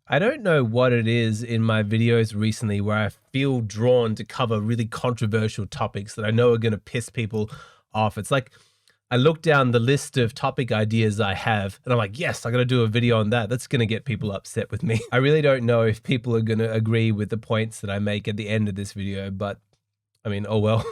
I don't know what it is in my videos recently where I feel drawn to cover really controversial topics that I know are going to piss people off. It's like I look down the list of topic ideas I have and I'm like, yes, I got to do a video on that. That's going to get people upset with me. I really don't know if people are going to agree with the points that I make at the end of this video, but I mean, oh well.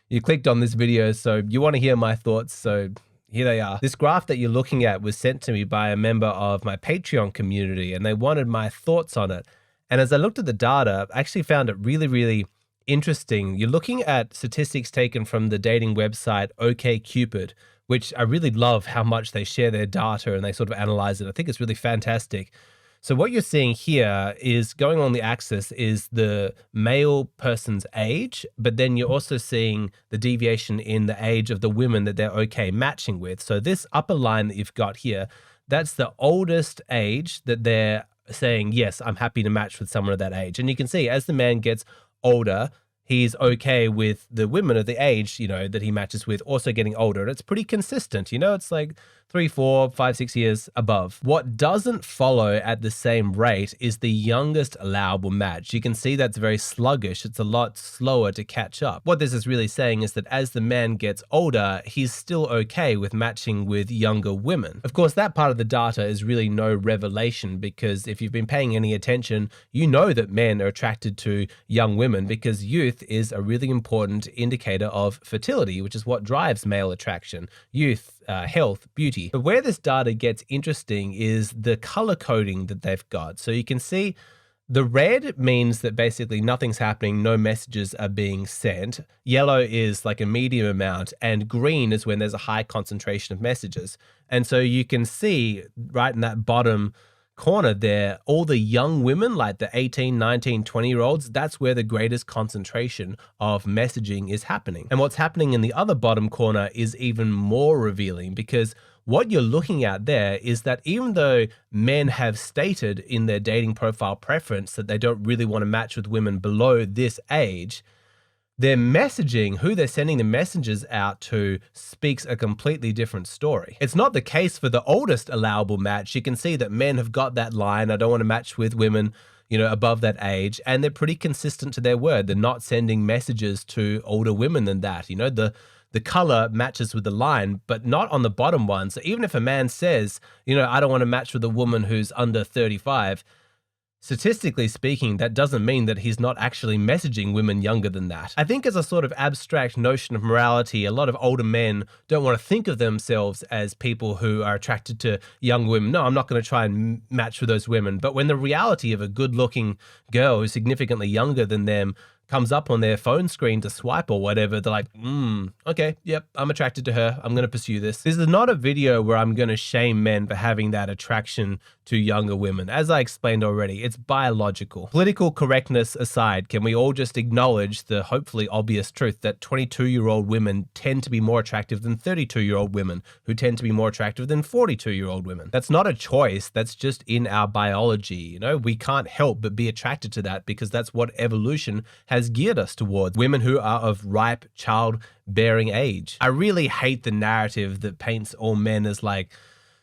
You clicked on this video, so you want to hear my thoughts, so here they are. This graph that you're looking at was sent to me by a member of my Patreon community, and they wanted my thoughts on it. And as I looked at the data, I actually found it really, really interesting. You're looking at statistics taken from the dating website OkCupid, which I really love how much they share their data and they sort of analyze it. I think it's really fantastic. So what you're seeing here is going on the axis is the male person's age, but then you're also seeing the deviation in the age of the women that they're okay matching with. So this upper line that you've got here, that's the oldest age that they're saying, yes, I'm happy to match with someone of that age. And you can see as the man gets older, he's okay with the women of the age, that he matches with also getting older. And it's pretty consistent, it's like 3, 4, 5, 6 years above. What doesn't follow at the same rate is the youngest allowable match. You can see that's very sluggish. It's a lot slower to catch up. What this is really saying is that as the man gets older, he's still okay with matching with younger women. Of course, that part of the data is really no revelation because if you've been paying any attention, you know that men are attracted to young women because youth is a really important indicator of fertility, which is what drives male attraction. Youth, health, beauty. But where this data gets interesting is the color coding that they've got. So you can see the red means that basically nothing's happening, no messages are being sent. Yellow is like a medium amount, and green is when there's a high concentration of messages. And so you can see right in that bottom corner there, all the young women, like the 18, 19, 20-year-olds, that's where the greatest concentration of messaging is happening. And what's happening in the other bottom corner is even more revealing because what you're looking at there is that even though men have stated in their dating profile preference that they don't really want to match with women below this age, their messaging, who they're sending the messages out to, speaks a completely different story. It's not the case for the oldest allowable match. You can see that men have got that line, I don't want to match with women, above that age, and they're pretty consistent to their word. They're not sending messages to older women than that. The color matches with the line, but not on the bottom one. So even if a man says, I don't want to match with a woman who's under 35, statistically speaking, that doesn't mean that he's not actually messaging women younger than that. I think as a sort of abstract notion of morality, a lot of older men don't want to think of themselves as people who are attracted to young women. No, I'm not going to try and match with those women. But when the reality of a good-looking girl who's significantly younger than them comes up on their phone screen to swipe or whatever, they're like, okay, yep, I'm attracted to her. I'm going to pursue this. This is not a video where I'm going to shame men for having that attraction to younger women. As I explained already, it's biological. Political correctness aside, can we all just acknowledge the hopefully obvious truth that 22-year-old women tend to be more attractive than 32-year-old women, who tend to be more attractive than 42-year-old women? That's not a choice. That's just in our biology. We can't help but be attracted to that because that's what evolution has geared us towards, women who are of ripe childbearing age. I really hate the narrative that paints all men as like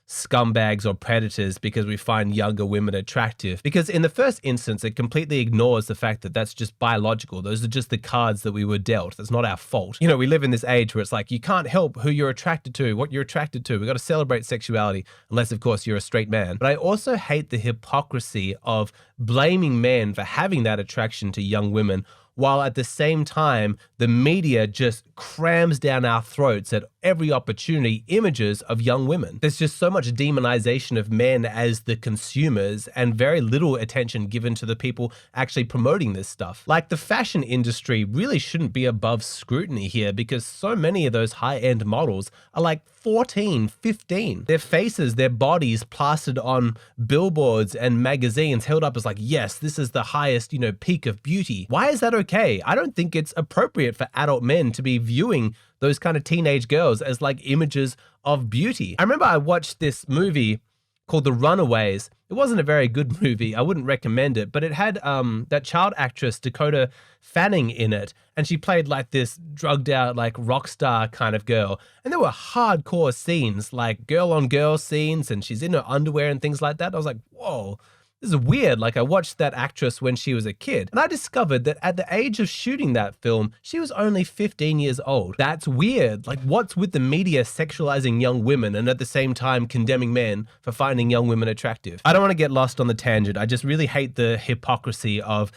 scumbags or predators because we find younger women attractive. Because in the first instance, it completely ignores the fact that that's just biological. Those are just the cards that we were dealt. That's not our fault. We live in this age where it's like, you can't help who you're attracted to, what you're attracted to. We've got to celebrate sexuality, unless of course you're a straight man. But I also hate the hypocrisy of blaming men for having that attraction to young women, while at the same time, the media just crams down our throats at every opportunity images of young women. There's just so much demonization of men as the consumers and very little attention given to the people actually promoting this stuff. Like the fashion industry really shouldn't be above scrutiny here because so many of those high-end models are like 14, 15. Their faces, their bodies plastered on billboards and magazines held up as like, yes, this is the highest, peak of beauty. Why is that okay? I don't think it's appropriate for adult men to be viewing those kind of teenage girls as like images of beauty. I remember I watched this movie called The Runaways. It wasn't a very good movie. I wouldn't recommend it, but it had that child actress Dakota Fanning in it, and she played like this drugged out like rock star kind of girl. And there were hardcore scenes, like girl on girl scenes, and she's in her underwear and things like that. I was like, whoa, this is weird. Like, I watched that actress when she was a kid, and I discovered that at the age of shooting that film, she was only 15 years old. That's weird. Like, what's with the media sexualizing young women and at the same time condemning men for finding young women attractive? I don't want to get lost on the tangent. I just really hate the hypocrisy of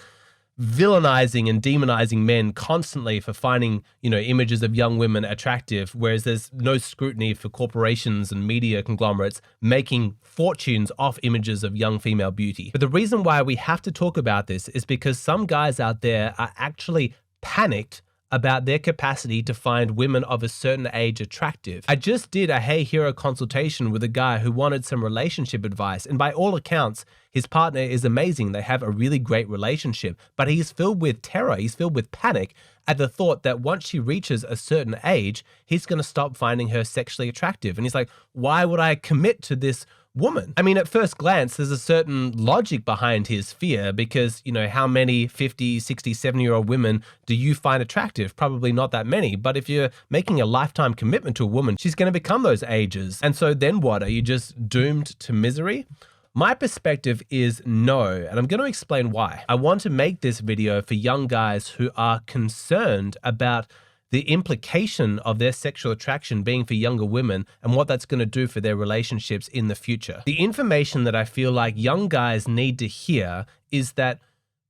villainizing and demonizing men constantly for finding, images of young women attractive, whereas there's no scrutiny for corporations and media conglomerates making fortunes off images of young female beauty. But the reason why we have to talk about this is because some guys out there are actually panicked about their capacity to find women of a certain age attractive. I just did a Hey Hero consultation with a guy who wanted some relationship advice, and by all accounts, his partner is amazing. They have a really great relationship, but he's filled with terror. He's filled with panic at the thought that once she reaches a certain age, he's going to stop finding her sexually attractive. And he's like, why would I commit to this woman? I mean, at first glance, there's a certain logic behind his fear because, how many 50, 60, 70-year-old women do you find attractive? Probably not that many. But if you're making a lifetime commitment to a woman, she's going to become those ages. And so then what? Are you just doomed to misery? My perspective is no, and I'm going to explain why. I want to make this video for young guys who are concerned about the implication of their sexual attraction being for younger women and what that's going to do for their relationships in the future. The information that I feel like young guys need to hear is that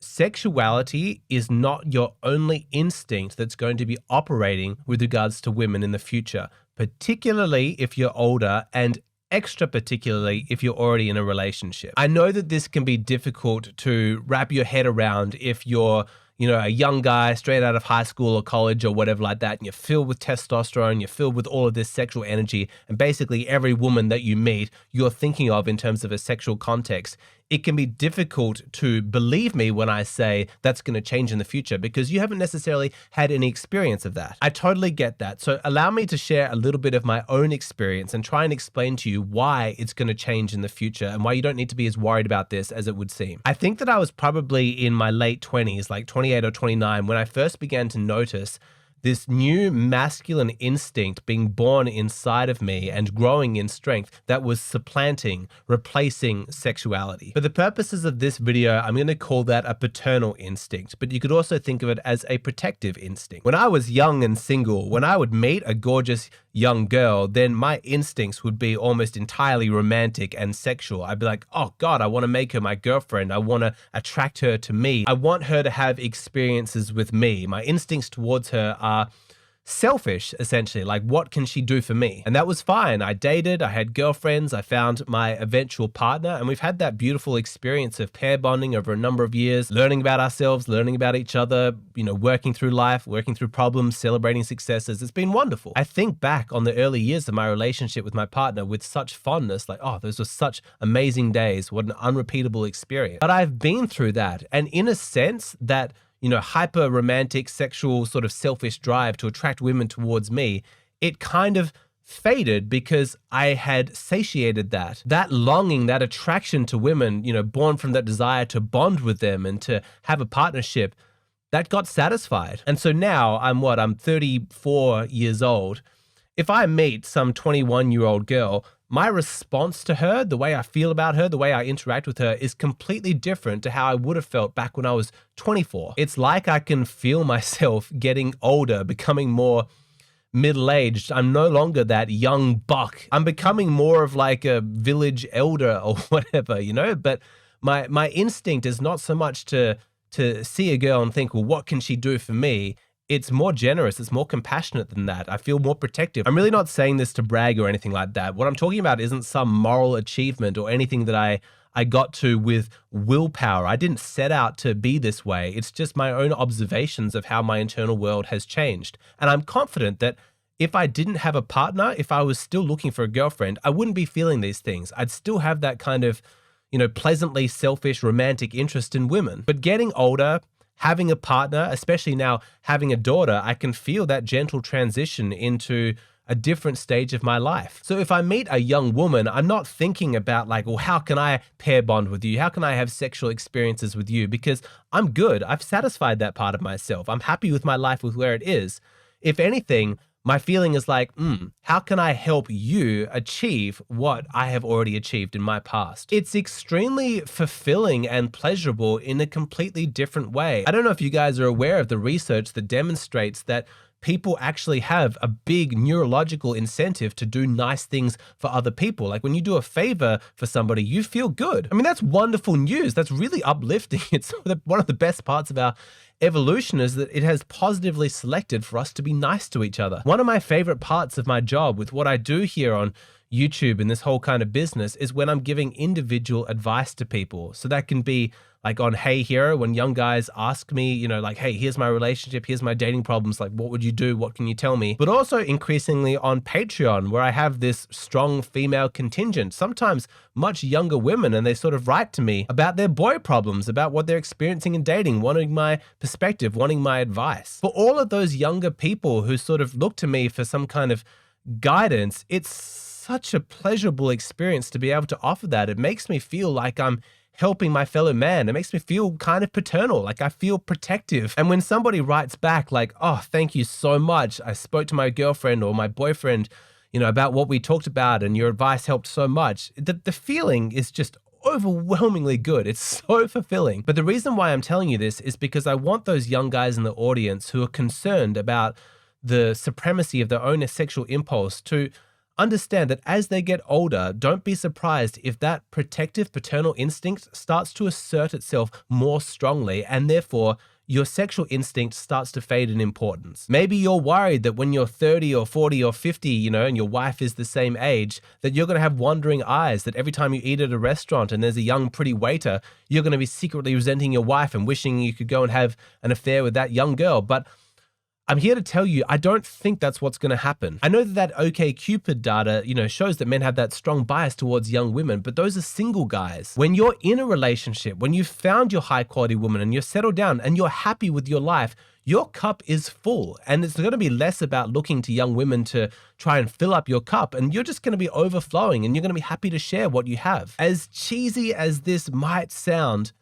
sexuality is not your only instinct that's going to be operating with regards to women in the future, particularly if you're older and extra particularly if you're already in a relationship. I know that this can be difficult to wrap your head around if you're a young guy straight out of high school or college or whatever like that, and you're filled with testosterone, you're filled with all of this sexual energy, and basically every woman that you meet, you're thinking of in terms of a sexual context. It can be difficult to believe me when I say that's going to change in the future because you haven't necessarily had any experience of that. I totally get that. So allow me to share a little bit of my own experience and try and explain to you why it's going to change in the future and why you don't need to be as worried about this as it would seem. I think that I was probably in my late 20s, like 28 or 29, when I first began to notice this new masculine instinct being born inside of me and growing in strength that was supplanting, replacing sexuality. For the purposes of this video, I'm going to call that a paternal instinct, but you could also think of it as a protective instinct. When I was young and single, when I would meet a gorgeous young girl, then my instincts would be almost entirely romantic and sexual. I'd be like, oh God, I want to make her my girlfriend. I want to attract her to me. I want her to have experiences with me. My instincts towards her are selfish, essentially. Like, what can she do for me? And that was fine. I dated, I had girlfriends, I found my eventual partner, and we've had that beautiful experience of pair bonding over a number of years, learning about ourselves, learning about each other, working through life, working through problems, celebrating successes. It's been wonderful. I think back on the early years of my relationship with my partner with such fondness, like, oh, those were such amazing days. What an unrepeatable experience. But I've been through that. And in a sense, that hyper romantic, sexual, sort of selfish drive to attract women towards me, it kind of faded because I had satiated that longing, that attraction to women, born from that desire to bond with them and to have a partnership, that got satisfied. And so now I'm 34 years old. If I meet some 21-year-old girl, my response to her, the way I feel about her, the way I interact with her is completely different to how I would have felt back when I was 24. It's like I can feel myself getting older, becoming more middle-aged. I'm no longer that young buck. I'm becoming more of like a village elder or whatever, but my instinct is not so much to see a girl and think, well, what can she do for me? It's more generous. It's more compassionate than that. I feel more protective. I'm really not saying this to brag or anything like that. What I'm talking about isn't some moral achievement or anything that I got to with willpower. I didn't set out to be this way. It's just my own observations of how my internal world has changed. And I'm confident that if I didn't have a partner, if I was still looking for a girlfriend, I wouldn't be feeling these things. I'd still have that kind of, pleasantly selfish, romantic interest in women. But getting older, having a partner, especially now having a daughter, I can feel that gentle transition into a different stage of my life. So if I meet a young woman, I'm not thinking about like, well, how can I pair bond with you? How can I have sexual experiences with you? Because I'm good. I've satisfied that part of myself. I'm happy with my life with where it is. If anything, my feeling is like, how can I help you achieve what I have already achieved in my past? It's extremely fulfilling and pleasurable in a completely different way. I don't know if you guys are aware of the research that demonstrates that people actually have a big neurological incentive to do nice things for other people. Like when you do a favor for somebody, you feel good. I mean, that's wonderful news. That's really uplifting. It's one of the best parts of our evolution is that it has positively selected for us to be nice to each other. One of my favorite parts of my job with what I do here on YouTube and this whole kind of business is when I'm giving individual advice to people. So that can be like on Hey Hero, when young guys ask me, you know, like, hey, here's my relationship, here's my dating problems, like, what would you do? What can you tell me? But also increasingly on Patreon, where I have this strong female contingent, sometimes much younger women, and they sort of write to me about their boy problems, about what they're experiencing in dating, wanting my perspective, wanting my advice. For all of those younger people who sort of look to me for some kind of guidance, it's such a pleasurable experience to be able to offer that. It makes me feel like I'm helping my fellow man. It makes me feel kind of paternal, like I feel protective. And when somebody writes back like, oh, thank you so much, I spoke to my girlfriend or my boyfriend, you know, about what we talked about and your advice helped so much, the feeling is just overwhelmingly good. It's so fulfilling. But the reason why I'm telling you this is because I want those young guys in the audience who are concerned about the supremacy of their own sexual impulse to understand that as they get older, don't be surprised if that protective paternal instinct starts to assert itself more strongly, and therefore your sexual instinct starts to fade in importance. Maybe you're worried that when you're 30 or 40 or 50, you know, and your wife is the same age, that you're going to have wandering eyes, that every time you eat at a restaurant and there's a young pretty waiter, you're going to be secretly resenting your wife and wishing you could go and have an affair with that young girl. But I'm here to tell you, I don't think that's what's going to happen. I know that OkCupid data, you know, shows that men have that strong bias towards young women, but those are single guys. When you're in a relationship, when you've found your high quality woman and you're settled down and you're happy with your life, your cup is full, and it's going to be less about looking to young women to try and fill up your cup, and you're just going to be overflowing and you're going to be happy to share what you have. As cheesy as this might sound,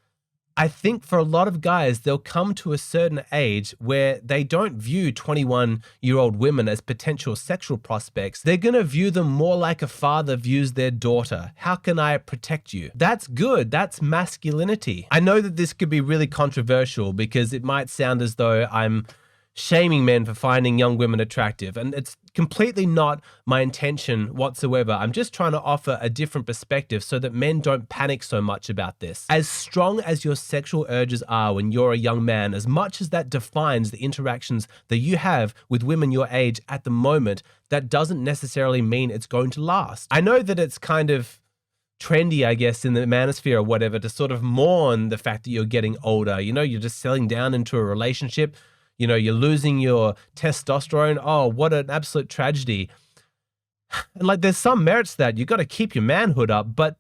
I think for a lot of guys, they'll come to a certain age where they don't view 21-year-old women as potential sexual prospects. They're going to view them more like a father views their daughter. How can I protect you? That's good. That's masculinity. I know that this could be really controversial because it might sound as though I'm shaming men for finding young women attractive, and it's completely not my intention whatsoever. I'm just trying to offer a different perspective so that men don't panic so much about this. As strong as your sexual urges are when you're a young man, as much as that defines the interactions that you have with women your age at the moment, that doesn't necessarily mean it's going to last. I know that it's kind of trendy, I guess, in the manosphere or whatever, to sort of mourn the fact that you're getting older. You know, you're just settling down into a relationship. You know, you're losing your testosterone. Oh, what an absolute tragedy. And like, there's some merits to that. You got to keep your manhood up. But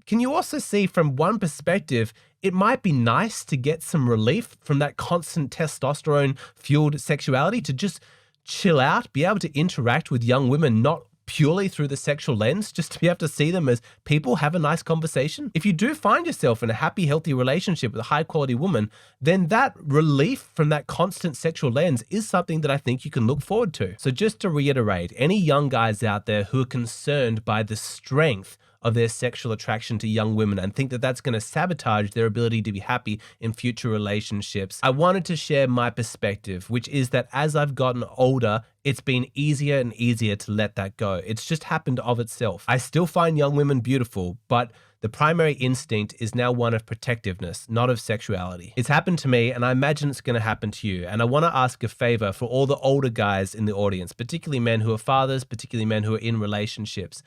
can you also see from one perspective, it might be nice to get some relief from that constant testosterone fueled sexuality, to just chill out, be able to interact with young women, not purely through the sexual lens, just to be able to see them as people, have a nice conversation. If you do find yourself in a happy, healthy relationship with a high quality woman, then that relief from that constant sexual lens is something that I think you can look forward to. So just to reiterate, any young guys out there who are concerned by the strength of their sexual attraction to young women and think that that's going to sabotage their ability to be happy in future relationships, I wanted to share my perspective, which is that as I've gotten older, it's been easier and easier to let that go. It's just happened of itself. I still find young women beautiful, but the primary instinct is now one of protectiveness, not of sexuality. It's happened to me, and I imagine it's going to happen to you. And I want to ask a favor for all the older guys in the audience, particularly men who are fathers, particularly men who are in relationships.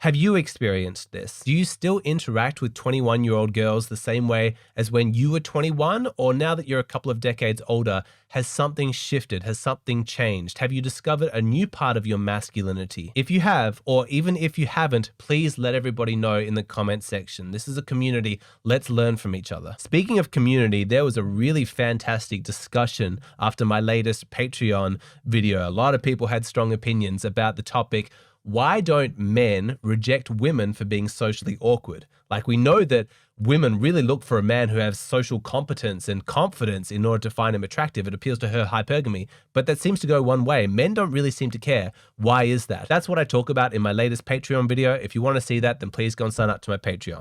Have you experienced this? Do you still interact with 21-year-old girls the same way as when you were 21? Or now that you're a couple of decades older, has something shifted? Has something changed? Have you discovered a new part of your masculinity? If you have, or even if you haven't, please let everybody know in the comment section. This is a community. Let's learn from each other. Speaking of community, there was a really fantastic discussion after my latest Patreon video. A lot of people had strong opinions about the topic, why don't men reject women for being socially awkward? Like, we know that women really look for a man who has social competence and confidence in order to find him attractive. It appeals to her hypergamy, but that seems to go one way. Men don't really seem to care. Why is that? That's what I talk about in my latest Patreon video. If you want to see that, then please go and sign up to my Patreon.